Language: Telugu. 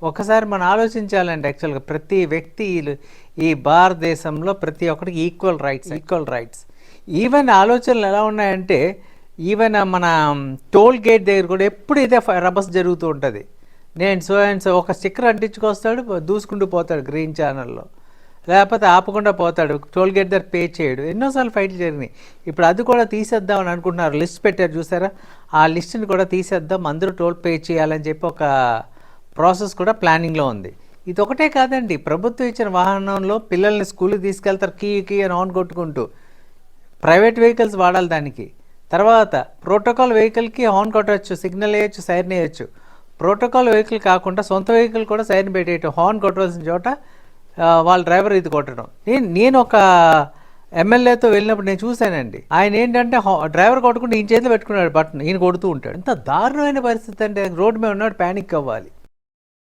ఒకసారి మనం ఆలోచించాలండి. యాక్చువల్గా ప్రతి వ్యక్తి ఈ భారతదేశంలో ప్రతి ఒక్కరికి ఈక్వల్ రైట్స్. ఈవెన్ ఆలోచనలు ఎలా ఉన్నాయంటే, ఈవెన్ మన టోల్ గేట్ దగ్గర కూడా ఎప్పుడు ఇదే రభస్ జరుగుతూ ఉంటుంది. నేను సో అండ్ సో ఒక స్టిక్కర్ అంటించుకొస్తాడు, దూసుకుంటూ పోతాడు గ్రీన్ ఛానల్లో, లేకపోతే ఆపకుండా పోతాడు, టోల్ గేట్ దగ్గర పే చేయడు. ఎన్నోసార్లు ఫైట్లు జరిగినాయి. ఇప్పుడు అది కూడా తీసేద్దామని అనుకుంటున్నారు. లిస్ట్ పెట్టారు చూసారా, ఆ లిస్ట్ని కూడా తీసేద్దాం, అందరూ టోల్ పే చేయాలని చెప్పి ఒక ప్రాసెస్ కూడా ప్లానింగ్లో ఉంది. ఇది ఒకటే కాదండి, ప్రభుత్వం ఇచ్చిన వాహనంలో పిల్లల్ని స్కూల్కి తీసుకెళ్తారు కీ అని ఆన్ కొట్టుకుంటూ. ప్రైవేట్ వెహికల్స్ వాడాలి దానికి. తర్వాత ప్రోటోకాల్ వెహికల్కి హార్న్ కొట్టవచ్చు, సిగ్నల్ వేయచ్చు, సైరన్ వేయచ్చు. ప్రోటోకాల్ వెహికల్ కాకుండా సొంత వెహికల్ కూడా సైరన్ పెట్టేయటం, హార్న్ కొట్టవలసిన చోట వాళ్ళ డ్రైవర్ ఇది కొట్టడం. నేను ఒక ఎమ్మెల్యేతో వెళ్ళినప్పుడు నేను చూశానండి. ఆయన ఏంటంటే డ్రైవర్ కొట్టుకుంటే ఈయన చేతిలో పెట్టుకున్నాడు బటన్, ఈయన కొడుతూ ఉంటాడు. ఎంత దారుణమైన పరిస్థితి అంటే, రోడ్డు మీద ఉన్నాడు, ప్యానిక్ అవ్వాలి.